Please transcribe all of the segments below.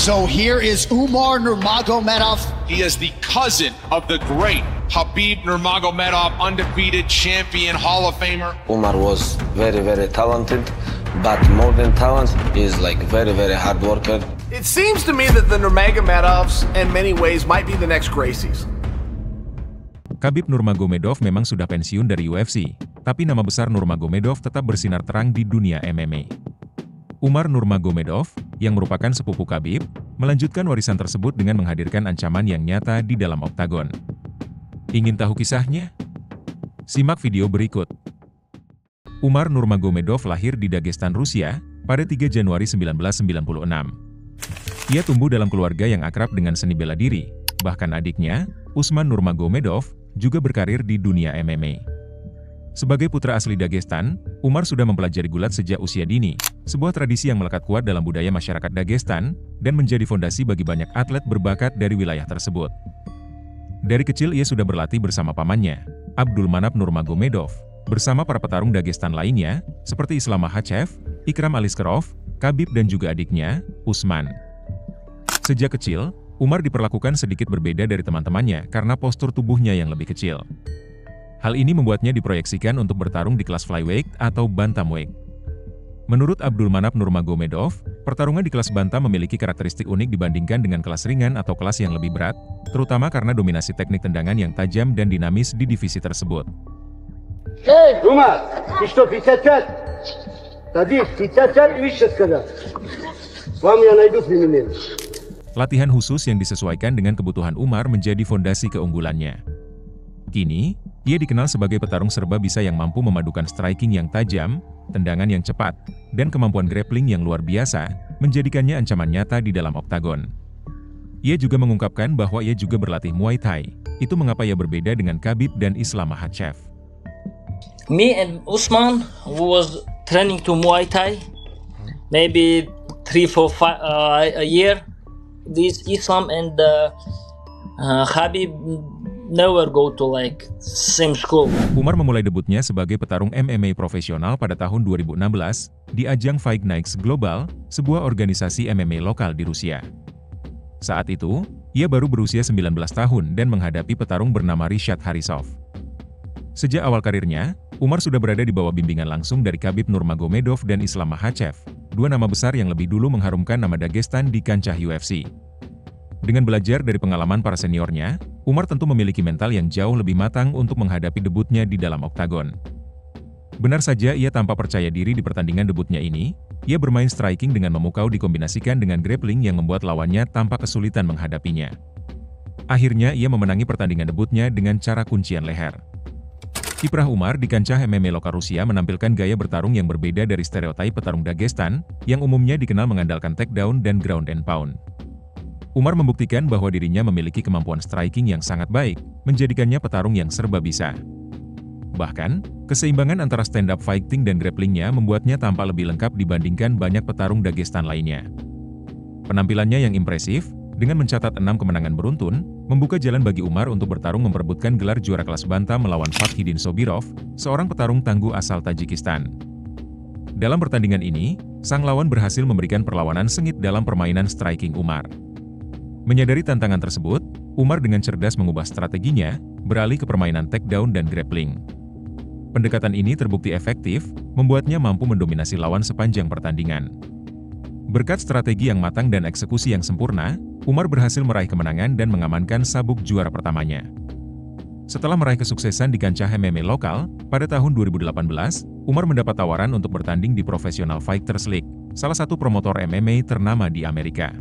So here is Umar Nurmagomedov. He is the cousin of the great Khabib Nurmagomedov, undefeated champion, Hall of Famer. Umar was very, very talented, but more than talent, is like very, very hard worker. It seems to me that the Nurmagomedovs, in many ways, might be the next Gracies. Khabib Nurmagomedov memang sudah pensiun dari UFC, tapi nama besar Nurmagomedov tetap bersinar terang di dunia MMA. Umar Nurmagomedov, yang merupakan sepupu Khabib, melanjutkan warisan tersebut dengan menghadirkan ancaman yang nyata di dalam oktagon. Ingin tahu kisahnya? Simak video berikut. Umar Nurmagomedov lahir di Dagestan, Rusia, pada 3 Januari 1996. Ia tumbuh dalam keluarga yang akrab dengan seni bela diri, bahkan adiknya, Usman Nurmagomedov, juga berkarir di dunia MMA. Sebagai putra asli Dagestan, Umar sudah mempelajari gulat sejak usia dini, sebuah tradisi yang melekat kuat dalam budaya masyarakat Dagestan, dan menjadi fondasi bagi banyak atlet berbakat dari wilayah tersebut. Dari kecil ia sudah berlatih bersama pamannya, Abdul Manap Nurmagomedov, bersama para petarung Dagestan lainnya, seperti Islam Makhachev, Ikram Aliskerov, Khabib dan juga adiknya, Usman. Sejak kecil, Umar diperlakukan sedikit berbeda dari teman-temannya karena postur tubuhnya yang lebih kecil. Hal ini membuatnya diproyeksikan untuk bertarung di kelas flyweight atau bantamweight. Menurut Abdul Manap Nurmagomedov, pertarungan di kelas bantam memiliki karakteristik unik dibandingkan dengan kelas ringan atau kelas yang lebih berat, terutama karena dominasi teknik tendangan yang tajam dan dinamis di divisi tersebut. Hey, Umar, что 55? Tadi 55 выше сказал. Вам я найду применение. Latihan khusus yang disesuaikan dengan kebutuhan Umar menjadi fondasi keunggulannya. Kini, ia dikenal sebagai petarung serba bisa yang mampu memadukan striking yang tajam, tendangan yang cepat, dan kemampuan grappling yang luar biasa, menjadikannya ancaman nyata di dalam oktagon. Ia juga mengungkapkan bahwa ia juga berlatih Muay Thai, itu mengapa ia berbeda dengan Khabib dan Islam Makhachev. Me and Usman was training to Muay Thai, maybe 3-4 a year. This Islam and Khabib never go to like same school. Umar memulai debutnya sebagai petarung MMA profesional pada tahun 2016 di ajang Fight Nights Global, sebuah organisasi MMA lokal di Rusia. Saat itu, ia baru berusia 19 tahun dan menghadapi petarung bernama Rishad Harisov. Sejak awal karirnya, Umar sudah berada di bawah bimbingan langsung dari Khabib Nurmagomedov dan Islam Makhachev, dua nama besar yang lebih dulu mengharumkan nama Dagestan di kancah UFC. Dengan belajar dari pengalaman para seniornya, Umar tentu memiliki mental yang jauh lebih matang untuk menghadapi debutnya di dalam oktagon. Benar saja ia tampak percaya diri di pertandingan debutnya ini, ia bermain striking dengan memukau dikombinasikan dengan grappling yang membuat lawannya tampak kesulitan menghadapinya. Akhirnya ia memenangi pertandingan debutnya dengan cara kuncian leher. Kiprah Umar di kancah MMA lokal Rusia menampilkan gaya bertarung yang berbeda dari stereotip petarung Dagestan, yang umumnya dikenal mengandalkan takedown dan ground and pound. Umar membuktikan bahwa dirinya memiliki kemampuan striking yang sangat baik, menjadikannya petarung yang serba bisa. Bahkan, keseimbangan antara stand-up fighting dan grapplingnya membuatnya tampak lebih lengkap dibandingkan banyak petarung Dagestan lainnya. Penampilannya yang impresif, dengan mencatat 6 kemenangan beruntun, membuka jalan bagi Umar untuk bertarung memperebutkan gelar juara kelas bantam melawan Fakhidin Sobirov, seorang petarung tangguh asal Tajikistan. Dalam pertandingan ini, sang lawan berhasil memberikan perlawanan sengit dalam permainan striking Umar. Menyadari tantangan tersebut, Umar dengan cerdas mengubah strateginya, beralih ke permainan takedown dan grappling. Pendekatan ini terbukti efektif, membuatnya mampu mendominasi lawan sepanjang pertandingan. Berkat strategi yang matang dan eksekusi yang sempurna, Umar berhasil meraih kemenangan dan mengamankan sabuk juara pertamanya. Setelah meraih kesuksesan di kancah MMA lokal, pada tahun 2018, Umar mendapat tawaran untuk bertanding di Professional Fighters League, salah satu promotor MMA ternama di Amerika.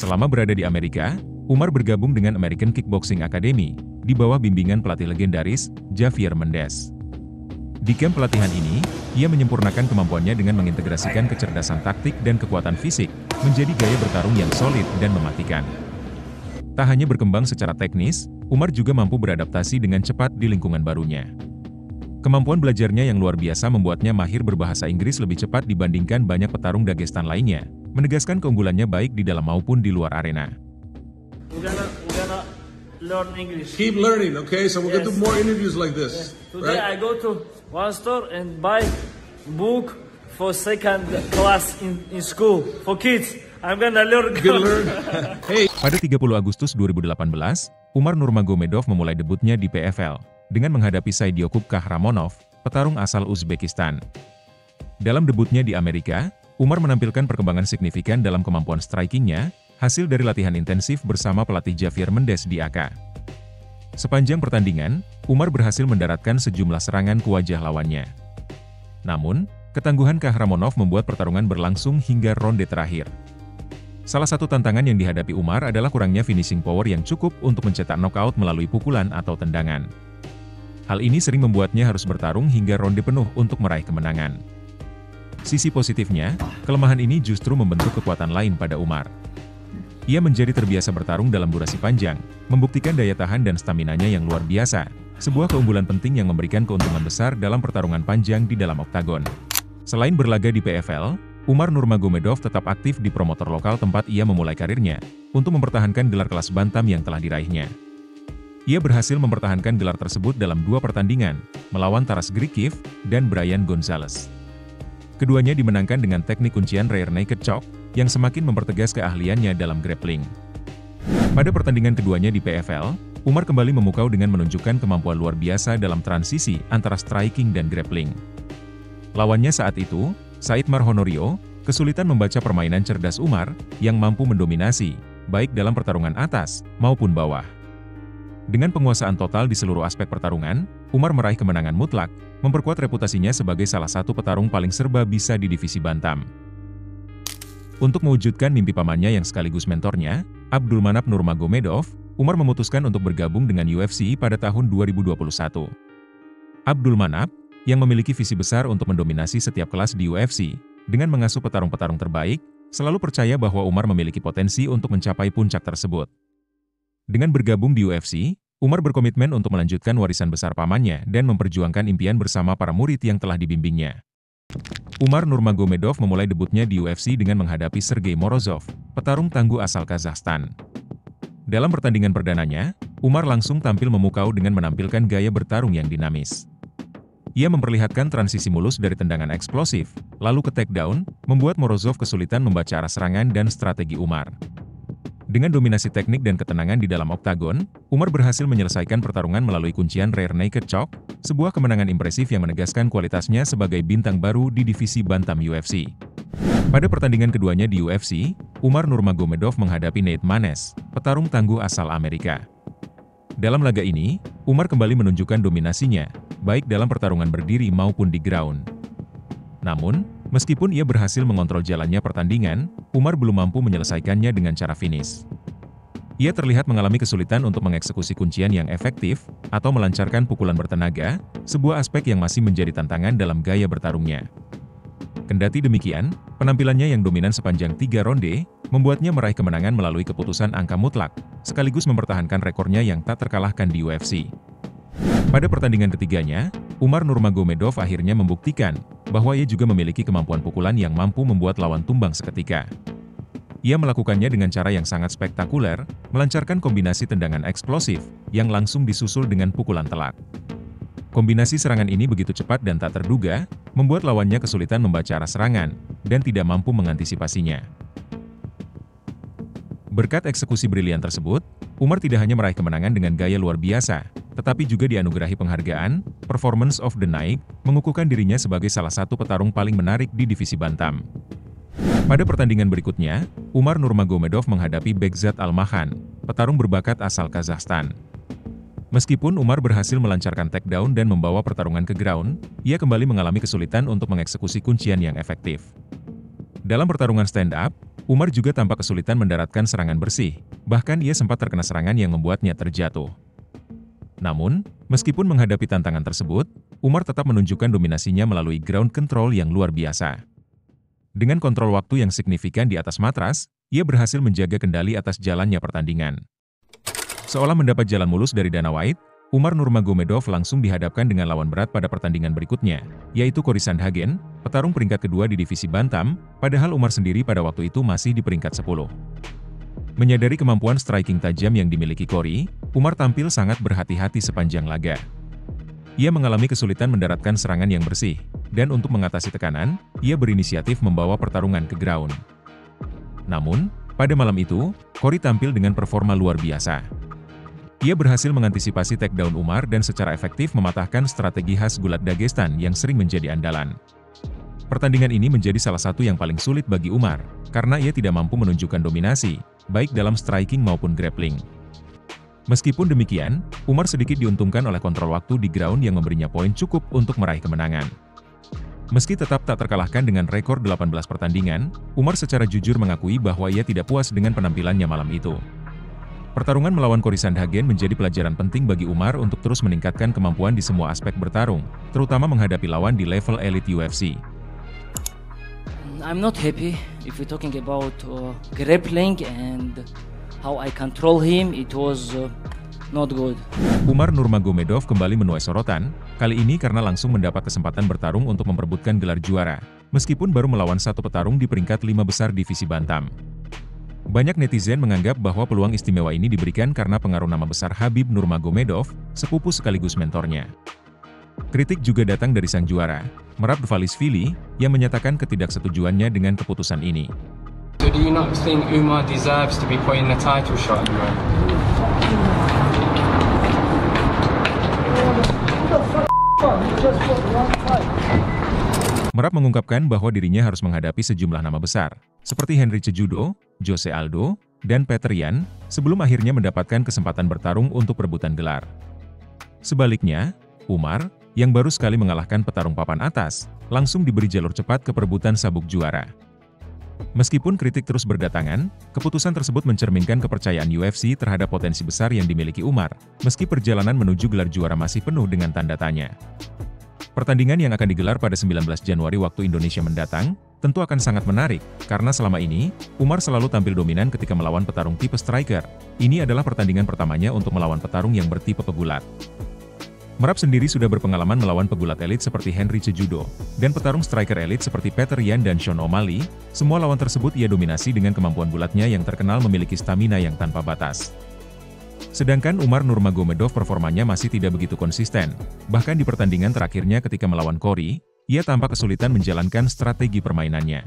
Selama berada di Amerika, Umar bergabung dengan American Kickboxing Academy, di bawah bimbingan pelatih legendaris, Javier Mendez. Di kamp pelatihan ini, ia menyempurnakan kemampuannya dengan mengintegrasikan kecerdasan taktik dan kekuatan fisik, menjadi gaya bertarung yang solid dan mematikan. Tak hanya berkembang secara teknis, Umar juga mampu beradaptasi dengan cepat di lingkungan barunya. Kemampuan belajarnya yang luar biasa membuatnya mahir berbahasa Inggris lebih cepat dibandingkan banyak petarung Dagestan lainnya, menegaskan keunggulannya baik di dalam maupun di luar arena. We're gonna learn English. Keep learning, okay? So we're gonna do more interviews like this. Today right? I go to one store and buy book for second class in school for kids. I'm gonna learn. Pada 30 Agustus 2018, Umar Nurmagomedov memulai debutnya di PFL dengan menghadapi Saidyokub Kahramonov, petarung asal Uzbekistan. Dalam debutnya di Amerika, Umar menampilkan perkembangan signifikan dalam kemampuan strikingnya, hasil dari latihan intensif bersama pelatih Javier Mendes di AK. Sepanjang pertandingan, Umar berhasil mendaratkan sejumlah serangan ke wajah lawannya. Namun, ketangguhan Kahramonov membuat pertarungan berlangsung hingga ronde terakhir. Salah satu tantangan yang dihadapi Umar adalah kurangnya finishing power yang cukup untuk mencetak knockout melalui pukulan atau tendangan. Hal ini sering membuatnya harus bertarung hingga ronde penuh untuk meraih kemenangan. Sisi positifnya, kelemahan ini justru membentuk kekuatan lain pada Umar. Ia menjadi terbiasa bertarung dalam durasi panjang, membuktikan daya tahan dan staminanya yang luar biasa, sebuah keunggulan penting yang memberikan keuntungan besar dalam pertarungan panjang di dalam oktagon. Selain berlaga di PFL, Umar Nurmagomedov tetap aktif di promotor lokal tempat ia memulai karirnya, untuk mempertahankan gelar kelas bantam yang telah diraihnya. Ia berhasil mempertahankan gelar tersebut dalam 2 pertandingan, melawan Taras Grikiv dan Brian Gonzalez. Keduanya dimenangkan dengan teknik kuncian rear naked choke, yang semakin mempertegas keahliannya dalam grappling. Pada pertandingan keduanya di PFL, Umar kembali memukau dengan menunjukkan kemampuan luar biasa dalam transisi antara striking dan grappling. Lawannya saat itu, Saidmar Honorio, kesulitan membaca permainan cerdas Umar, yang mampu mendominasi, baik dalam pertarungan atas maupun bawah. Dengan penguasaan total di seluruh aspek pertarungan, Umar meraih kemenangan mutlak, memperkuat reputasinya sebagai salah satu petarung paling serba bisa di divisi bantam. Untuk mewujudkan mimpi pamannya yang sekaligus mentornya, Abdulmanap Nurmagomedov, Umar memutuskan untuk bergabung dengan UFC pada tahun 2021. Abdulmanap, yang memiliki visi besar untuk mendominasi setiap kelas di UFC, dengan mengasuh petarung-petarung terbaik, selalu percaya bahwa Umar memiliki potensi untuk mencapai puncak tersebut. Dengan bergabung di UFC, Umar berkomitmen untuk melanjutkan warisan besar pamannya dan memperjuangkan impian bersama para murid yang telah dibimbingnya. Umar Nurmagomedov memulai debutnya di UFC dengan menghadapi Sergei Morozov, petarung tangguh asal Kazakhstan. Dalam pertandingan perdananya, Umar langsung tampil memukau dengan menampilkan gaya bertarung yang dinamis. Ia memperlihatkan transisi mulus dari tendangan eksplosif, lalu ke takedown, membuat Morozov kesulitan membaca arah serangan dan strategi Umar. Dengan dominasi teknik dan ketenangan di dalam oktagon, Umar berhasil menyelesaikan pertarungan melalui kuncian rear naked choke, sebuah kemenangan impresif yang menegaskan kualitasnya sebagai bintang baru di divisi bantam UFC. Pada pertandingan keduanya di UFC, Umar Nurmagomedov menghadapi Nate Maness, petarung tangguh asal Amerika. Dalam laga ini, Umar kembali menunjukkan dominasinya, baik dalam pertarungan berdiri maupun di ground. Namun, meskipun ia berhasil mengontrol jalannya pertandingan, Umar belum mampu menyelesaikannya dengan cara finish. Ia terlihat mengalami kesulitan untuk mengeksekusi kuncian yang efektif, atau melancarkan pukulan bertenaga, sebuah aspek yang masih menjadi tantangan dalam gaya bertarungnya. Kendati demikian, penampilannya yang dominan sepanjang 3 ronde, membuatnya meraih kemenangan melalui keputusan angka mutlak, sekaligus mempertahankan rekornya yang tak terkalahkan di UFC. Pada pertandingan ketiganya, Umar Nurmagomedov akhirnya membuktikan bahwa ia juga memiliki kemampuan pukulan yang mampu membuat lawan tumbang seketika. Ia melakukannya dengan cara yang sangat spektakuler, melancarkan kombinasi tendangan eksplosif, yang langsung disusul dengan pukulan telak. Kombinasi serangan ini begitu cepat dan tak terduga, membuat lawannya kesulitan membaca arah serangan, dan tidak mampu mengantisipasinya. Berkat eksekusi brilian tersebut, Umar tidak hanya meraih kemenangan dengan gaya luar biasa, tetapi juga dianugerahi penghargaan, Performance of the Night, mengukuhkan dirinya sebagai salah satu petarung paling menarik di divisi bantam. Pada pertandingan berikutnya, Umar Nurmagomedov menghadapi Bekzat Almakhan, petarung berbakat asal Kazakhstan. Meskipun Umar berhasil melancarkan takedown dan membawa pertarungan ke ground, ia kembali mengalami kesulitan untuk mengeksekusi kuncian yang efektif. Dalam pertarungan stand-up, Umar juga tampak kesulitan mendaratkan serangan bersih, bahkan ia sempat terkena serangan yang membuatnya terjatuh. Namun, meskipun menghadapi tantangan tersebut, Umar tetap menunjukkan dominasinya melalui ground control yang luar biasa. Dengan kontrol waktu yang signifikan di atas matras, ia berhasil menjaga kendali atas jalannya pertandingan. Seolah mendapat jalan mulus dari Dana White, Umar Nurmagomedov langsung dihadapkan dengan lawan berat pada pertandingan berikutnya, yaitu Cory Sandhagen, petarung peringkat kedua di divisi bantam, padahal Umar sendiri pada waktu itu masih di peringkat 10. Menyadari kemampuan striking tajam yang dimiliki Cory, Umar tampil sangat berhati-hati sepanjang laga. Ia mengalami kesulitan mendaratkan serangan yang bersih, dan untuk mengatasi tekanan, ia berinisiatif membawa pertarungan ke ground. Namun, pada malam itu, Corey tampil dengan performa luar biasa. Ia berhasil mengantisipasi takedown Umar dan secara efektif mematahkan strategi khas gulat Dagestan yang sering menjadi andalan. Pertandingan ini menjadi salah satu yang paling sulit bagi Umar, karena ia tidak mampu menunjukkan dominasi, baik dalam striking maupun grappling. Meskipun demikian, Umar sedikit diuntungkan oleh kontrol waktu di ground yang memberinya poin cukup untuk meraih kemenangan. Meski tetap tak terkalahkan dengan rekor 18 pertandingan, Umar secara jujur mengakui bahwa ia tidak puas dengan penampilannya malam itu. Pertarungan melawan Corey Sandhagen menjadi pelajaran penting bagi Umar untuk terus meningkatkan kemampuan di semua aspek bertarung, terutama menghadapi lawan di level elite UFC. I'm not happy if we're talking about grappling and how I control him. It was not good. Umar Nurmagomedov kembali menuai sorotan, kali ini karena langsung mendapat kesempatan bertarung untuk memperebutkan gelar juara, meskipun baru melawan satu petarung di peringkat 5 besar divisi bantam. Banyak netizen menganggap bahwa peluang istimewa ini diberikan karena pengaruh nama besar Khabib Nurmagomedov, sepupu sekaligus mentornya. Kritik juga datang dari sang juara, Merab-Dvalishvili, yang menyatakan ketidaksetujuannya dengan keputusan ini. So do you not think Umar deserves to be put in the title shot? Merab mengungkapkan bahwa dirinya harus menghadapi sejumlah nama besar, seperti Henry Cejudo, Jose Aldo, dan Petr Yan, sebelum akhirnya mendapatkan kesempatan bertarung untuk perebutan gelar. Sebaliknya, Umar, yang baru sekali mengalahkan petarung papan atas, langsung diberi jalur cepat ke perebutan sabuk juara. Meskipun kritik terus berdatangan, keputusan tersebut mencerminkan kepercayaan UFC terhadap potensi besar yang dimiliki Umar, meski perjalanan menuju gelar juara masih penuh dengan tanda tanya. Pertandingan yang akan digelar pada 19 Januari waktu Indonesia mendatang, tentu akan sangat menarik, karena selama ini, Umar selalu tampil dominan ketika melawan petarung tipe striker. Ini adalah pertandingan pertamanya untuk melawan petarung yang bertipe pegulat. Merab sendiri sudah berpengalaman melawan pegulat elit seperti Henry Cejudo, dan petarung striker elit seperti Petr Yan dan Sean O'Malley. Semua lawan tersebut ia dominasi dengan kemampuan bulatnya yang terkenal memiliki stamina yang tanpa batas. Sedangkan Umar Nurmagomedov performanya masih tidak begitu konsisten, bahkan di pertandingan terakhirnya ketika melawan Corey, ia tampak kesulitan menjalankan strategi permainannya.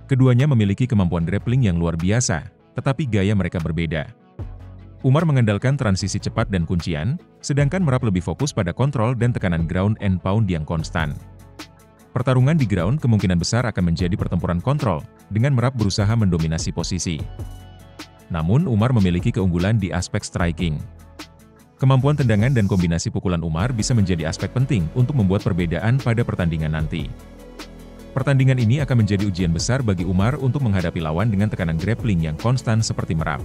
Keduanya memiliki kemampuan grappling yang luar biasa, tetapi gaya mereka berbeda. Umar mengandalkan transisi cepat dan kuncian, sedangkan Merab lebih fokus pada kontrol dan tekanan ground and pound yang konstan. Pertarungan di ground kemungkinan besar akan menjadi pertempuran kontrol, dengan Merab berusaha mendominasi posisi. Namun Umar memiliki keunggulan di aspek striking. Kemampuan tendangan dan kombinasi pukulan Umar bisa menjadi aspek penting untuk membuat perbedaan pada pertandingan nanti. Pertandingan ini akan menjadi ujian besar bagi Umar untuk menghadapi lawan dengan tekanan grappling yang konstan seperti Merab.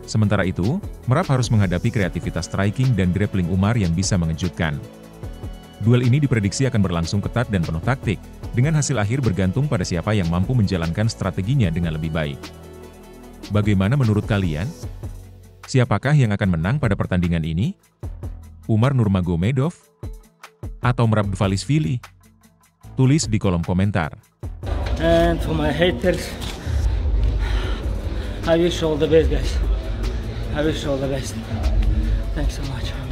Sementara itu, Merab harus menghadapi kreativitas striking dan grappling Umar yang bisa mengejutkan. Duel ini diprediksi akan berlangsung ketat dan penuh taktik, dengan hasil akhir bergantung pada siapa yang mampu menjalankan strateginya dengan lebih baik. Bagaimana menurut kalian? Siapakah yang akan menang pada pertandingan ini? Umar Nurmagomedov? Atau Merab-Dvalishvili? Tulis di kolom komentar. And for my haters, I wish all the best, guys. I wish all the best. Thanks so much.